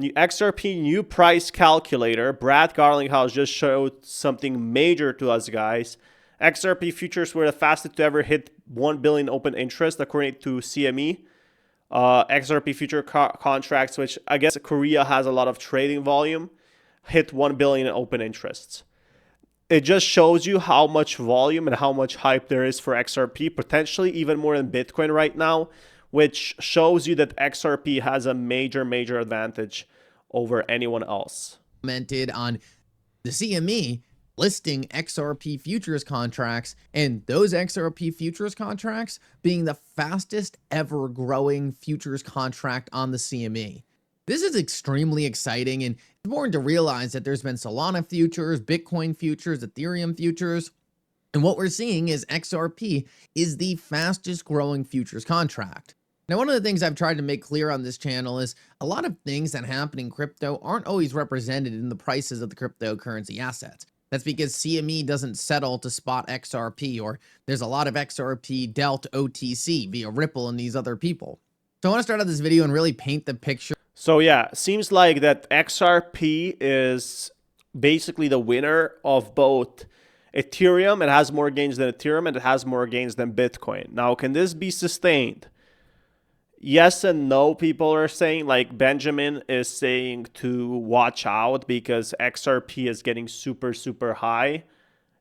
The XRP new price calculator, Brad Garlinghouse just showed something major to us, guys. XRP futures were the fastest to ever hit 1 billion open interest, according to CME. XRP future contracts, which I guess Korea has a lot of trading volume, hit 1 billion in open interests. It just shows you how much volume and how much hype there is for XRP, potentially even more than Bitcoin right now, which shows you that XRP has a major advantage over anyone else. Commented on the CME listing XRP futures contracts, and those XRP futures contracts being the fastest ever growing futures contract on the CME. This is extremely exciting, and it's important to realize that there's been Solana futures, Bitcoin futures, Ethereum futures, and what we're seeing is XRP is the fastest growing futures contract. Now, one of the things I've tried to make clear on this channel is a lot of things that happen in crypto aren't always represented in the prices of the cryptocurrency assets. That's because CME doesn't settle to spot XRP, or there's a lot of XRP dealt OTC via Ripple and these other people. So I want to start out this video and really paint the picture. So yeah, seems like that XRP is basically the winner of both Ethereum. It has more gains than Ethereum, and it has more gains than Bitcoin. Now, can this be sustained? Yes and no, people are saying. Like Benjamin is saying to watch out because XRP is getting super high.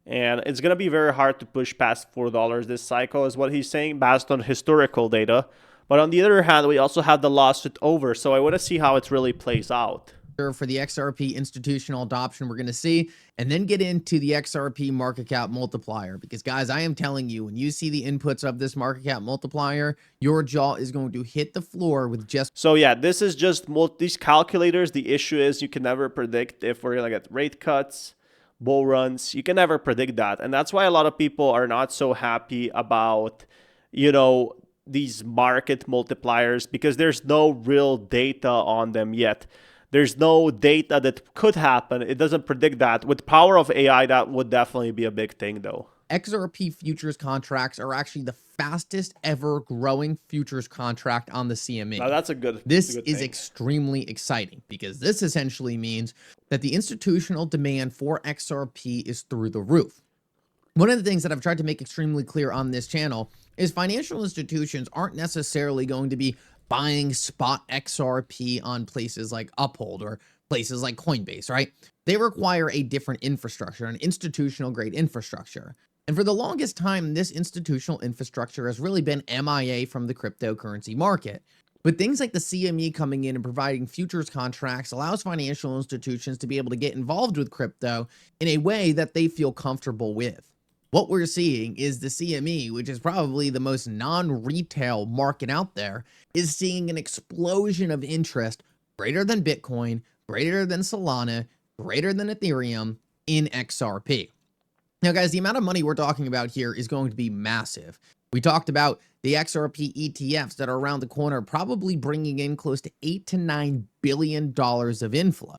And it's going to be very hard to push past $4 this cycle, is what he's saying, based on historical data. But on the other hand, we also have the lawsuit over, so I want to see how it really plays out. For the XRP institutional adoption we're going to see, and then get into the XRP market cap multiplier, because guys, I am telling you, when you see the inputs of this market cap multiplier, your jaw is going to hit the floor with just... So yeah, this is just these calculators. The issue is you can never predict if we're going to get rate cuts, bull runs. You can never predict that, and that's why a lot of people are not so happy about, you know, these market multipliers, because there's no real data on them yet. There's no data that could happen. It doesn't predict that. With the power of AI, that would definitely be a big thing, though. XRP futures contracts are actually the fastest ever growing futures contract on the CME. Now, that's a good This good is thing. extremely exciting, because this essentially means that the institutional demand for XRP is through the roof. One of the things that I've tried to make extremely clear on this channel is financial institutions aren't necessarily going to be buying spot XRP on places like Uphold or places like Coinbase, right? They require a different infrastructure, an institutional grade infrastructure. And for the longest time, this institutional infrastructure has really been MIA from the cryptocurrency market. But things like the CME coming in and providing futures contracts allows financial institutions to be able to get involved with crypto in a way that they feel comfortable with. What we're seeing is the CME, which is probably the most non-retail market out there, is seeing an explosion of interest greater than Bitcoin, greater than Solana, greater than Ethereum in XRP. Now, guys, the amount of money we're talking about here is going to be massive. We talked about the XRP ETFs that are around the corner, probably bringing in close to $8 to $9 billion of inflow.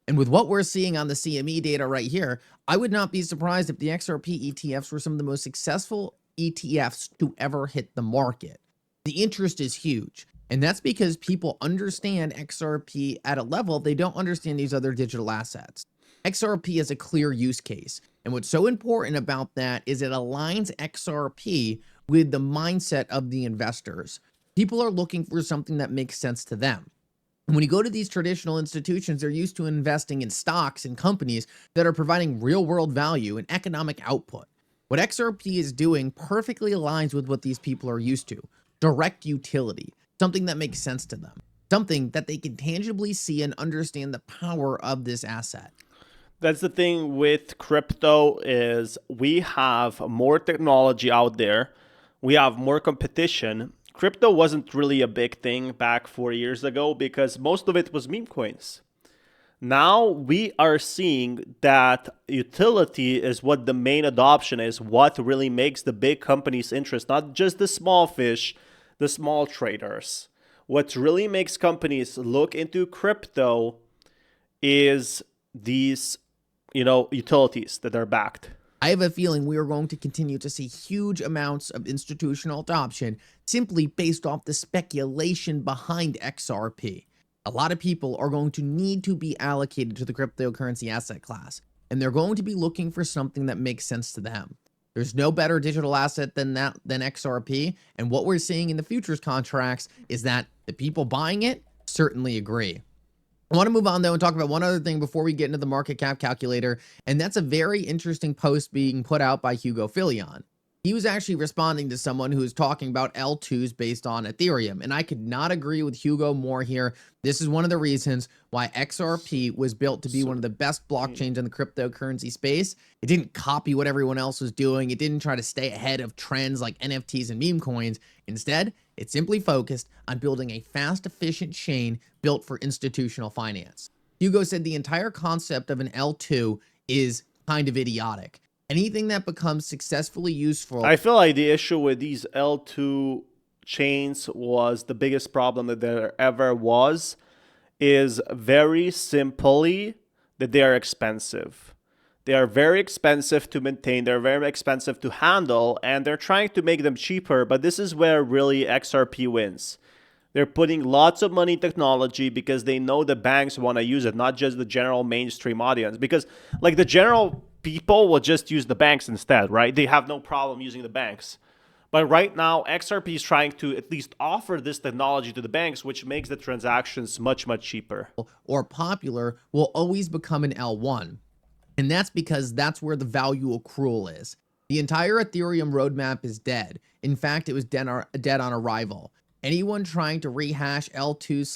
And with what we're seeing on the CME data right here, I would not be surprised if the XRP ETFs were some of the most successful ETFs to ever hit the market. The interest is huge, and that's because people understand XRP at a level they don't understand these other digital assets. XRP is a clear use case, and what's so important about that is it aligns XRP with the mindset of the investors. People are looking for something that makes sense to them. And when you go to these traditional institutions, they're used to investing in stocks and companies that are providing real-world value and economic output. What XRP is doing perfectly aligns with what these people are used to: direct utility, something that makes sense to them, something that they can tangibly see and understand the power of this asset. That's the thing with crypto, is we have more technology out there. We have more competition. Crypto wasn't really a big thing back 4 years ago because most of it was meme coins. Now we are seeing that utility is what the main adoption is, what really makes the big companies interest, not just the small fish, the small traders. What really makes companies look into crypto is these, utilities that are backed. I have a feeling we are going to continue to see huge amounts of institutional adoption simply based off the speculation behind XRP. a lot of people are going to need to be allocated to the cryptocurrency asset class, and they're going to be looking for something that makes sense to them. There's no better digital asset than XRP, and what we're seeing in the futures contracts is that the people buying it certainly agree. I want to move on though and talk about one other thing before we get into the market cap calculator, and that's a very interesting post being put out by Hugo Filion. He was actually responding to someone who was talking about L2s based on Ethereum, and I could not agree with Hugo more here. This is one of the reasons why XRP was built to be one of the best blockchains in the cryptocurrency space. It didn't copy what everyone else was doing. It didn't try to stay ahead of trends like NFTs and meme coins. Instead, it simply focused on building a fast, efficient chain built for institutional finance. Hugo said the entire concept of an L2 is kind of idiotic. Anything that becomes successfully useful. I feel like the issue with these L2 chains was the biggest problem that there ever was is very simply that they are expensive. They are very expensive to maintain. They're very expensive to handle, and they're trying to make them cheaper. But this is where really XRP wins. They're putting lots of money in technology because they know the banks want to use it, not just the general mainstream audience. Because like the general people will just use the banks instead, right? They have no problem using the banks. But right now, XRP is trying to at least offer this technology to the banks, which makes the transactions much, much cheaper. Or popular will always become an L1. And that's because that's where the value accrual is. The entire Ethereum roadmap is dead. In fact, it was dead on arrival. Anyone trying to rehash L2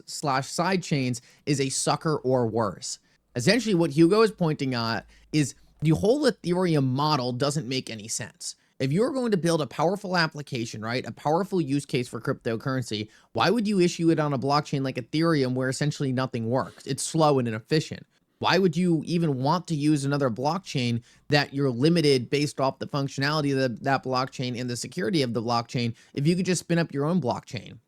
slash side chains is a sucker or worse. Essentially, what Hugo is pointing at is the whole Ethereum model doesn't make any sense. If you're going to build a powerful application, right, a powerful use case for cryptocurrency, why would you issue it on a blockchain like Ethereum where essentially nothing works? It's slow and inefficient. Why would you even want to use another blockchain that you're limited based off the functionality of that blockchain and the security of the blockchain if you could just spin up your own blockchain?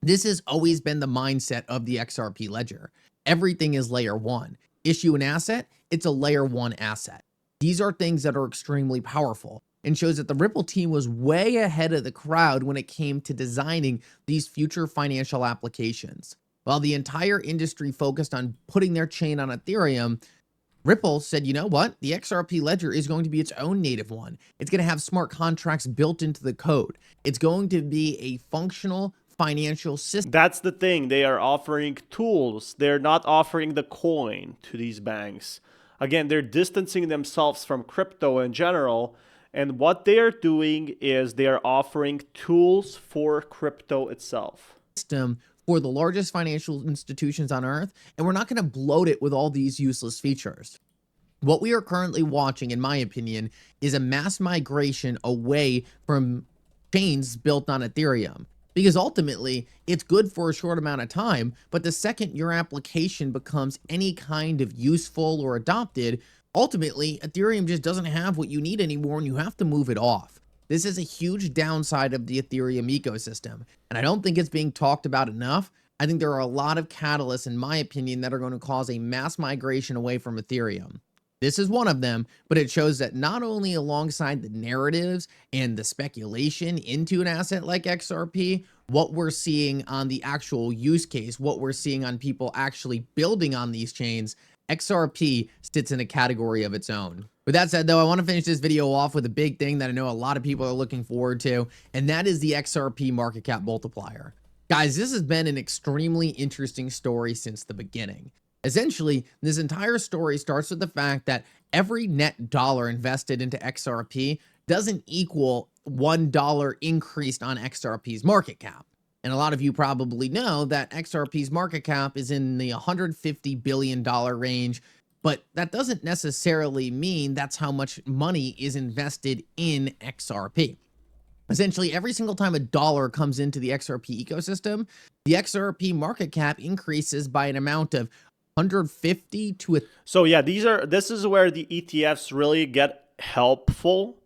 This has always been the mindset of the XRP ledger. Everything is layer one. Issue an asset, it's a layer one asset. These are things that are extremely powerful and shows that the Ripple team was way ahead of the crowd when it came to designing these future financial applications. While the entire industry focused on putting their chain on Ethereum, Ripple said, you know what? The XRP ledger is going to be its own native one. It's going to have smart contracts built into the code. It's going to be a functional financial system. That's the thing. They are offering tools. They're not offering the coin to these banks. Again, they're distancing themselves from crypto in general. And what they are doing is they are offering tools for crypto itself. For the largest financial institutions on earth, and we're not going to bloat it with all these useless features. What we are currently watching, in my opinion, is a mass migration away from chains built on Ethereum. Because ultimately, it's good for a short amount of time, but the second your application becomes any kind of useful or adopted, ultimately, Ethereum just doesn't have what you need anymore and you have to move it off. This is a huge downside of the Ethereum ecosystem, and I don't think it's being talked about enough. I think there are a lot of catalysts, in my opinion, that are going to cause a mass migration away from Ethereum. This is one of them, but it shows that not only alongside the narratives and the speculation into an asset like XRP, what we're seeing on the actual use case, what we're seeing on people actually building on these chains, XRP sits in a category of its own. With that said, though, I want to finish this video off with a big thing that I know a lot of people are looking forward to, and that is the XRP market cap multiplier. Guys, this has been an extremely interesting story since the beginning. Essentially, this entire story starts with the fact that every net dollar invested into XRP doesn't equal $1 increased on XRP's market cap. And a lot of you probably know that XRP's market cap is in the $150 billion range, but that doesn't necessarily mean that's how much money is invested in XRP. Essentially, every single time a dollar comes into the XRP ecosystem, the XRP market cap increases by an amount of 150 to a... So yeah, this is where the ETFs really get helpful,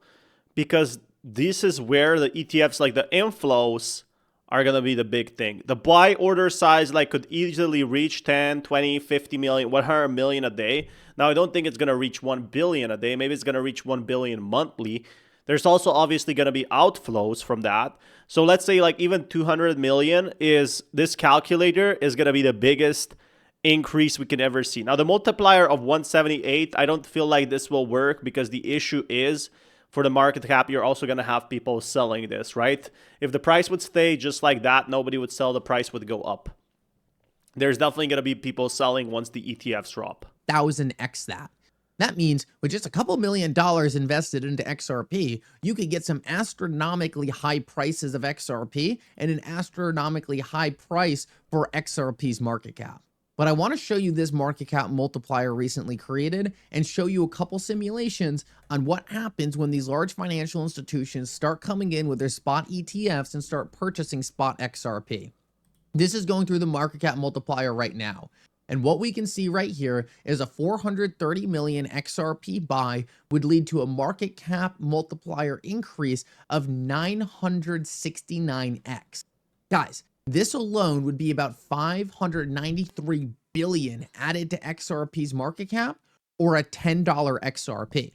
because this is where the ETFs, like the inflows, are going to be the big thing. The buy order size could easily reach 10, 20, 50 million, 100 million a day. Now, I don't think it's going to reach 1 billion a day. Maybe it's going to reach 1 billion monthly. There's also obviously going to be outflows from that. So let's say like even 200 million is, this calculator is going to be the biggest increase we can ever see. Now the multiplier of 178, I don't feel like this will work, because the issue is for the market cap, you're also going to have people selling this, right? If the price would stay just like that, nobody would sell, the price would go up. There's definitely going to be people selling once the ETFs drop. 1000x that. That means with just a couple $1 million invested into XRP, you could get some astronomically high prices of XRP and an astronomically high price for XRP's market cap. But I want to show you this market cap multiplier recently created and show you a couple simulations on what happens when these large financial institutions start coming in with their spot ETFs and start purchasing spot XRP. This is going through the market cap multiplier right now. And what we can see right here is a 430 million XRP buy would lead to a market cap multiplier increase of 969x. Guys, this alone would be about 593 billion added to XRP's market cap, or a $10 XRP.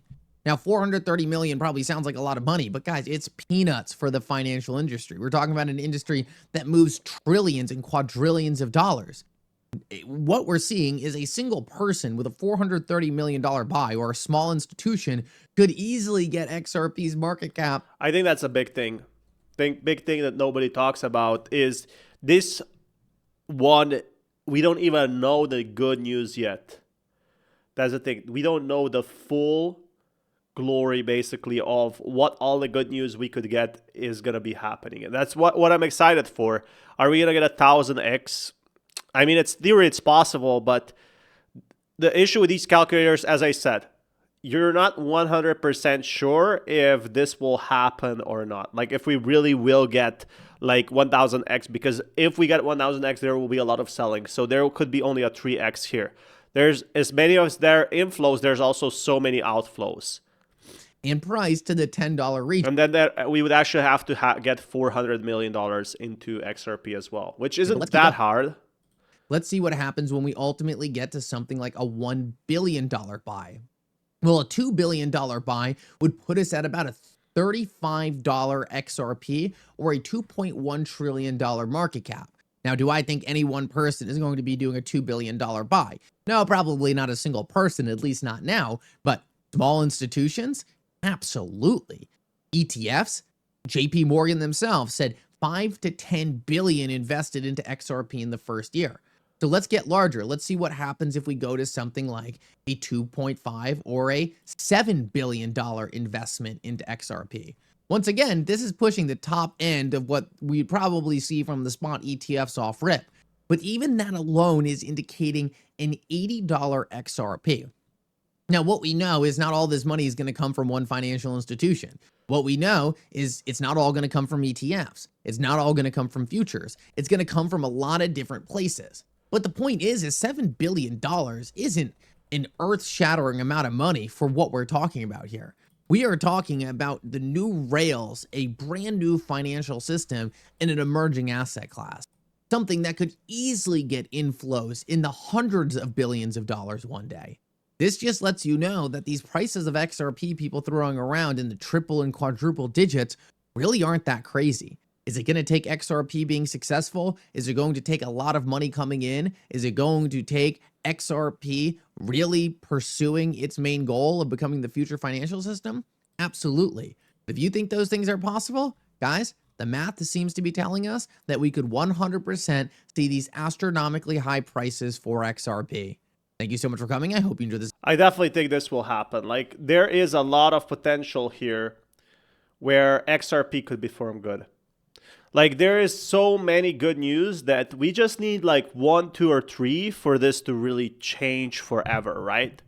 Now, 430 million probably sounds like a lot of money, but guys, it's peanuts for the financial industry. We're talking about an industry that moves trillions and quadrillions of dollars. What we're seeing is a single person with a $430 million buy, or a small institution, could easily get XRP's market cap. I think that's a big thing. Big thing that nobody talks about is this one. We don't even know the good news yet. That's the thing. We don't know the full glory, basically, of what all the good news we could get is going to be happening. And that's what I'm excited for. Are we going to get 1000x? I mean, it's theory, it's possible, but the issue with these calculators, as I said, you're not 100% sure if this will happen or not. Like if we really will get like 1000x, because if we get 1000x, there will be a lot of selling. So there could be only a 3x here. There's as many as there inflows, there's also so many outflows. And price to the $10 region. And then we would actually have to get $400 million into XRP as well, which isn't that hard. Let's see what happens when we ultimately get to something like a $1 billion buy. Well, a $2 billion buy would put us at about a $35 XRP, or a $2.1 trillion market cap. Now, do I think any one person is going to be doing a $2 billion buy? No, probably not a single person, at least not now, but small institutions? Absolutely. ETFs? JP Morgan themselves said 5 to 10 billion invested into XRP in the first year. So let's get larger. Let's see what happens if we go to something like a 2.5 or a $7 billion investment into XRP. Once again, this is pushing the top end of what we'd probably see from the spot ETFs off rip. But even that alone is indicating an $80 XRP. Now, what we know is not all this money is going to come from one financial institution. What we know is it's not all going to come from ETFs. It's not all going to come from futures. It's going to come from a lot of different places. But the point is $7 billion isn't an earth-shattering amount of money for what we're talking about here. We are talking about the new rails, a brand new financial system in an emerging asset class. Something that could easily get inflows in the hundreds of billions of dollars one day. This just lets you know that these prices of XRP people throwing around in the triple and quadruple digits really aren't that crazy. Is it going to take XRP being successful? Is it going to take a lot of money coming in? Is it going to take XRP really pursuing its main goal of becoming the future financial system? Absolutely. If you think those things are possible, guys, the math seems to be telling us that we could 100% see these astronomically high prices for XRP. Thank you so much for coming. I hope you enjoyed this. I definitely think this will happen. Like, there is a lot of potential here where XRP could perform good. Like, there is so many good news that we just need like 1, 2, or 3 for this to really change forever, right?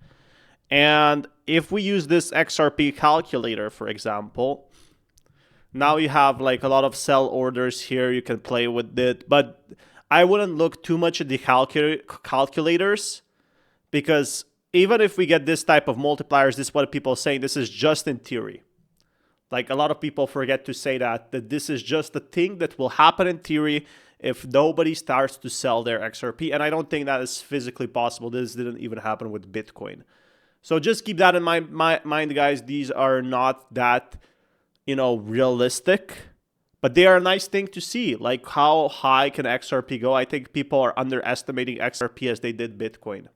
And if we use this XRP calculator, for example, now you have like a lot of sell orders here. You can play with it, but I wouldn't look too much at the calculators, because even if we get this type of multipliers, this is what people are saying, this is just in theory. Like, a lot of people forget to say that this is just a thing that will happen in theory if nobody starts to sell their XRP. And I don't think that is physically possible. This didn't even happen with Bitcoin. So just keep that in mind, guys. These are not that realistic, but they are a nice thing to see. Like, how high can XRP go? I think people are underestimating XRP as they did Bitcoin.